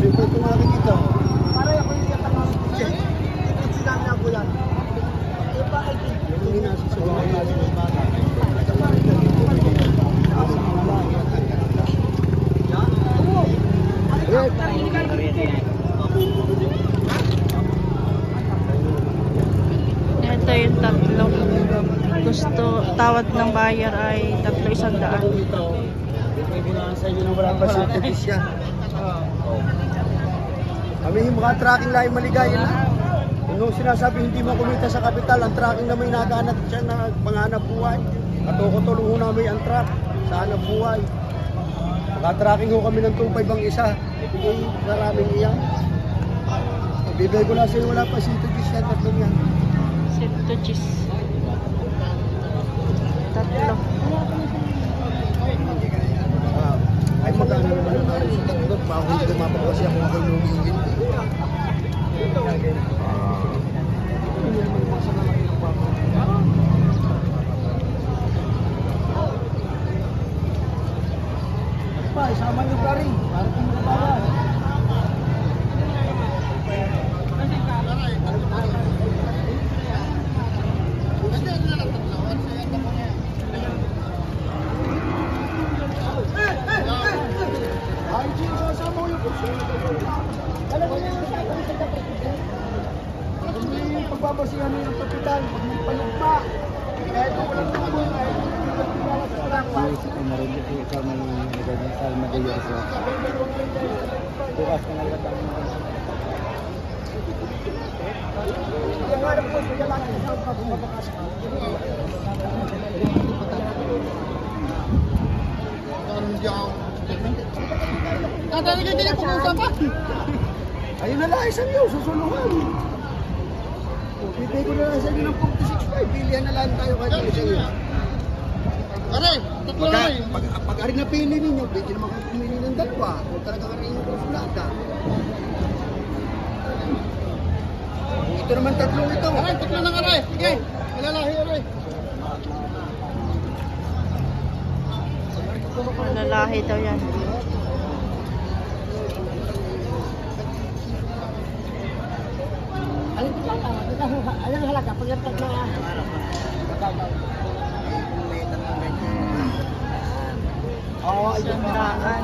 Siyempre ito makikita. Para ako yung katangang check. Ito sinabi na po yan. Iba ay Yung hinasa sa mga natin ng bata. Ito yung tatlo. Gusto, tawad ng buyer ay 3,100. May bulaan sa inyo na wala pa sa siya. Kami yung mga tracking lahi maligaya na. Nung sinasabi hindi mo kumita sa kapital, ang tracking na may nagaanap siya na panghanap buhay. Katulong namin ang truck sa hanap buhay. Maka-tracking ho kami ng 2.5 ang isa. Ibigay maraming iyan. Ibigay ko na sa'yo, wala pa sito gis yan, tatlong yan. Sito cheese. Tatlo. Ay magkano naman ang namin sa tatlo. Bago hindi ko mapapasi ako mga kalumingin. Pa, isama niyo ka rin. Para kung magbawas. Ay, Jim, sasama ko yung kurso. Alam mo yung pagbabasihan mo yung kapital, pag may palugma. Kahit kung walang naman, kahit kung walang naman. Isip ko na rin ito, ikaw may nagagawin sa Madaya sa bukas ka na latang Yung harap ko, kaya lang sa pagbabakas ka. Tatalaga din yung pag-usap pa. Ayun na lang, isang yun, susulungan. Bibigay ko na lang sa inyo ng 46.5. Pilihan na lang tayo kahit ano sa inyo. Aray, tatlo na rin. Pag aring napili ninyo, pwede naman kayo pumili ng dalawa. Kung talaga ka rin yung kursulada. Ito naman tatlong ito. Aray, tatlo na aray. Sige, malalahi aray. Lalahi daw yan. Alang halaga, pagkatag na Oo, Sandaan.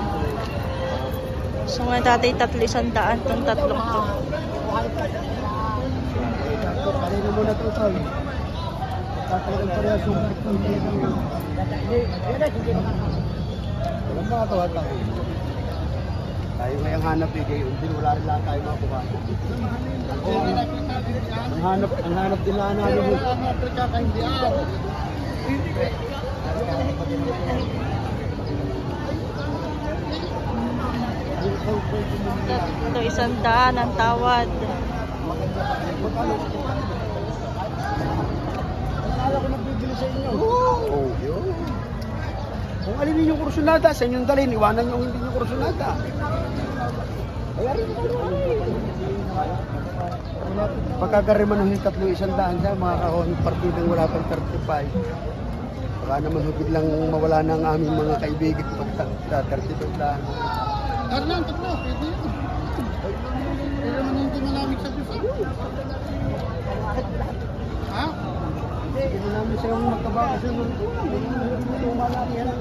So nga dati 300 tong tatlong to. kanina muna ito, Sol. Tatalagang parehas yung walang mga tawag tayo ngayong hanap eh, kayo hindi wala rin lang tayo makuha. Ang hanap din lang namin mo. Ito 100 ang tawad. Akala ko nagbibili sa inyo. Oo, yun. Kung alin yung kursunada, sa inyong dalhin, iwanan nyo hindi yung kursunada. Kaya rin ko pagkagariman ng 300 sa mga kahon partidang wala pang 35. Baka naman biglang mawala na ang aming mga kaibigan pag 35 lang. Arlan, tatlo, pwede yun. Pero naman hindi malamig sa puso. Ha? Hindi namin siya yung magkabakas yung malaki yan.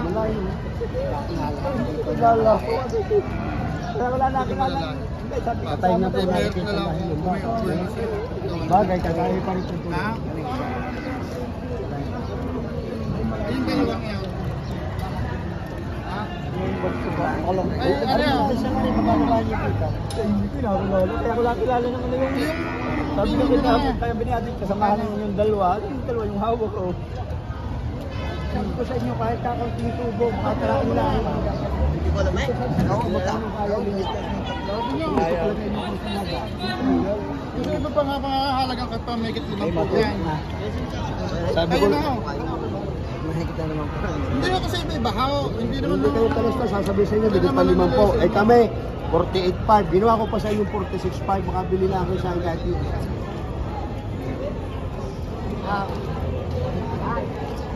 Malaki. Lala. Kaya wala na kilala. Patay na po natin sa bagay, kagaya pa rin ito. Yung dalawang yan. Ay, ano siya nga yung mabababa niya kita. Hindi ko nakulala. Kaya ko lang kilala naman na yung sabi ko kita, kaya biniatin kasamahan yung dalawa. Yung dalawa yung hawak ko. Sabi ko sa inyo, kahit kakaunting tubo, makatarain lang. Hindi ko alam eh. Oo, magkano kaya limit. Yung iba pa nga halagang kahit pa may 5 yan. Sabi ko, Mahigit na naman po. Hindi ako sa iba ibahaw. Hindi naman hindi kayo talasta, sasabihin sa inyo, bigit pa 5 po. Eh kami, 48.5. Ginawa ko pa sa inyo 46.5. Makabili lang ako sa akin kahit yun.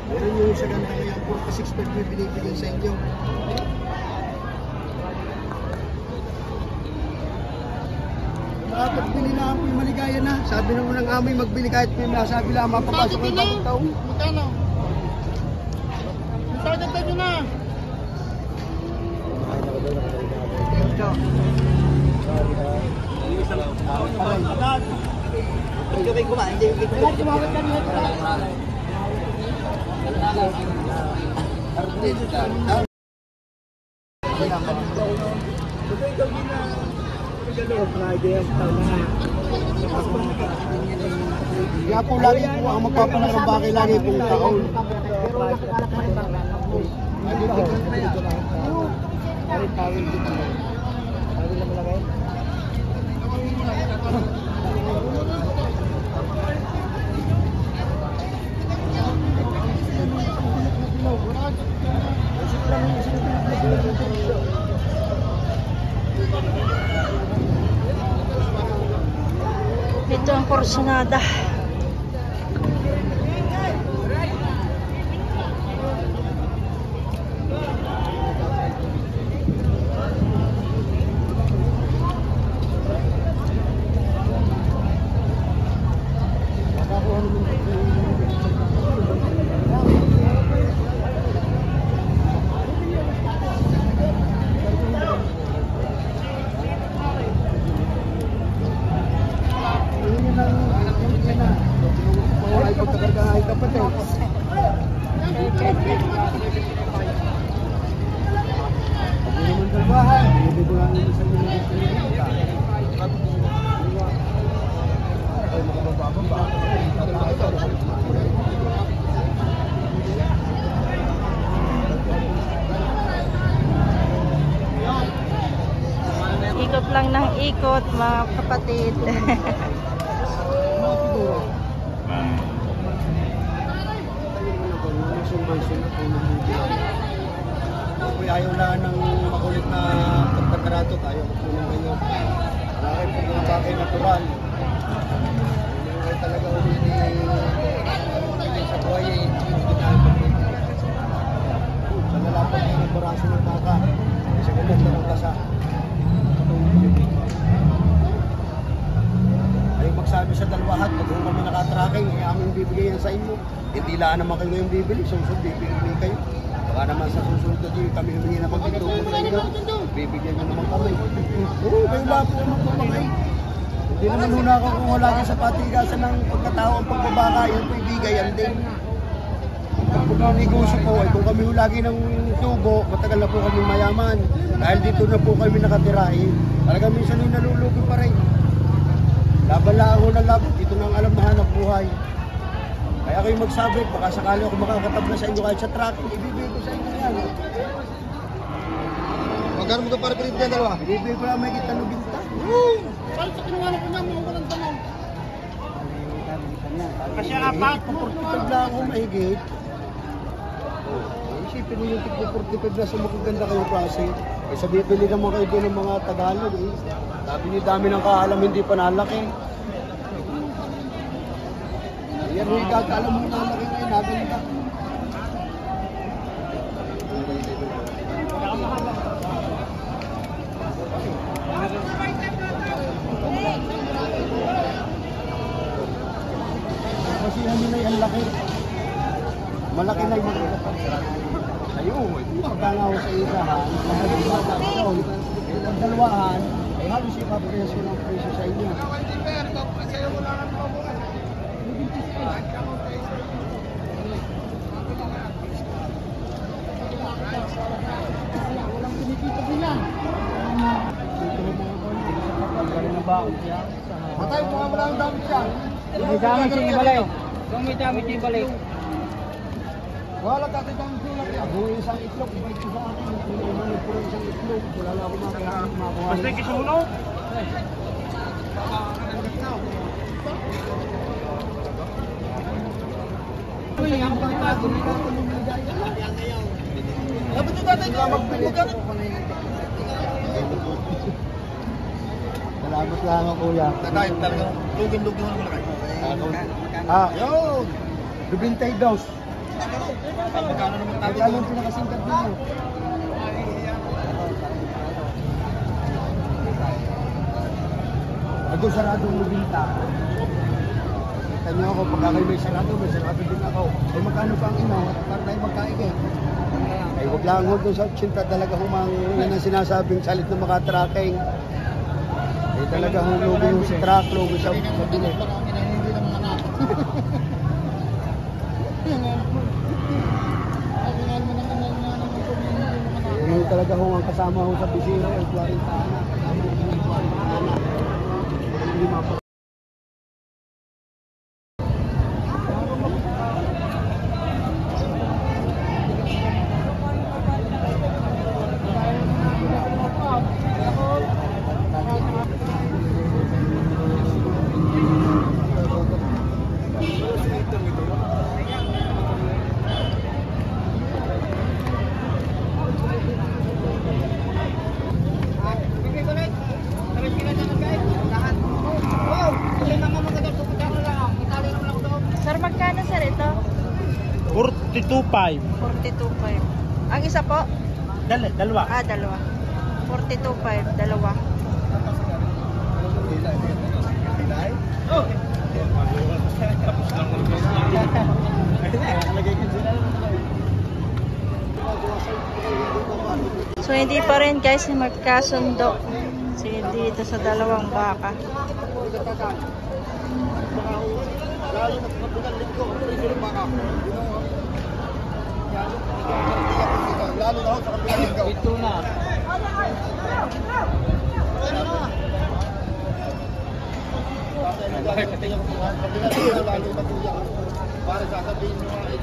Meron yung sa ganda ngayon. 46.5 may binibigyan sa inyo. Nakapagbili na ako yung maligaya na. Sabi nung unang amoy, magbili kahit may nasabi lang, mapapasok ng bagong taon. Magkano? Dagdag nyo na. Kaya po lagi po ang magpapalarang bakay lagi pong taon. Ito ang porsyonada. Ikot lang ng ikot, mga kapatid. Kung ayaw lang ng makulit na pagkakarato, ayaw ko po ng ganyan. Bakit po yung bagay natural? Hindi talaga ulit sa buhay eh. Sa nalapat ng baraso ng baka, sa ganda ng kasa. Ayaw magsabi sa dalawahan, pag kami nakatracking, ay aming bibigyan sa inyo. Hindi lang naman kayo yung bibili, susunod bibili kayo. Baka naman sa susunod na din, kami humingi na pagtutulong sa inyo. Bibigyan nyo naman kami. Oo, kayo lang po naman po kami. Hindi naman huna ako kung wala kayo sa patigasan ng pagkatao ang pagbabaka, yun po ibigayan din. Ang negosyo po, ay kung kami lagi ng tubo, matagal na po kami mayaman. Dahil dito na po kami nakatira, talagang minsan yung nalulugi pa rin. Laban lang ako ng laban, dito nang alam na hanap buhay. Kaya kayo magsabi, baka sakali ako makakatabla sa inyo kahit sa truck, ibibigay ko sa inyo yan. Magkano mo ito para pinito yan dalawa? Ibibigay ko lang may kita ng binta. Saan sa kinuha ko niya, mga walang tanong. Kasi apat. Pag-45 lang ako mahigit. Isipin mo yung tig-45 na sa magaganda kayo klase. Eh sabi, bili naman kayo doon ng mga Tagalog eh. Sabi niyo dami ng kaalam, hindi pa nalaki. Yan yung ikakaalam mo nalaki ngayon, naganda. Kasi ano na yung laki. Malaki na yung mga kapag. Ayun, pagkangaw sa isahan, ang dalawahan, ay halos ipapresyo ng presyo sa inyo. Walang pinikita din yan. Matay, mga maraming dami dyan. May damage yung ibalay. Kung may damage yung ibalay. Wala ka kitang sulat yan. Kung isang itlog, ibait ko sa akin. Kung umanod po isang itlog, wala na ako makakuha. Basta kisuno. Uy, ang pagkakas, kumikata mo mga gaya. Dapat yung tatay ko, magkano? Salamat lang ako, kuya. Tatay, talagang lugin-lugin mo naman kayo. Yun! 22. Magkano ang pinakasingkat ninyo? Ako sarado mo binta. Kita nyo ako, pagka kayo may sarado din ako. Ay magkano pa ang ina? Para tayo magkain eh. Ay huwag lang huwag doon sa 80 talaga humang yun ang sinasabing salit na makatracking. Ay talaga hulugo yung si truck, lugo sa bili. Yung talaga hong ang kasama ho sa bisiro, yung 40 anak. Hindi mapa. Sir, magkano sir ito? 42.5. 42.5. Ang isa po? Dalawa. Ah, dalawa. 42.5, dalawa. So hindi pa rin guys magkasundo dito sa dalawang baka. Lalo na sa kapital linggo, lalo na sa kapital linggo. Ito na.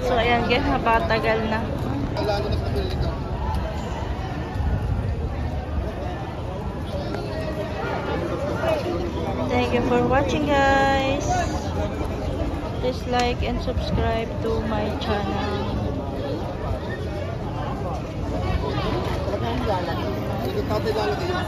So ayan guys, napatagal na. Lalo na sa kapital linggo. Thank you for watching guys. Please like and subscribe to my channel. Ito tatay lalagay.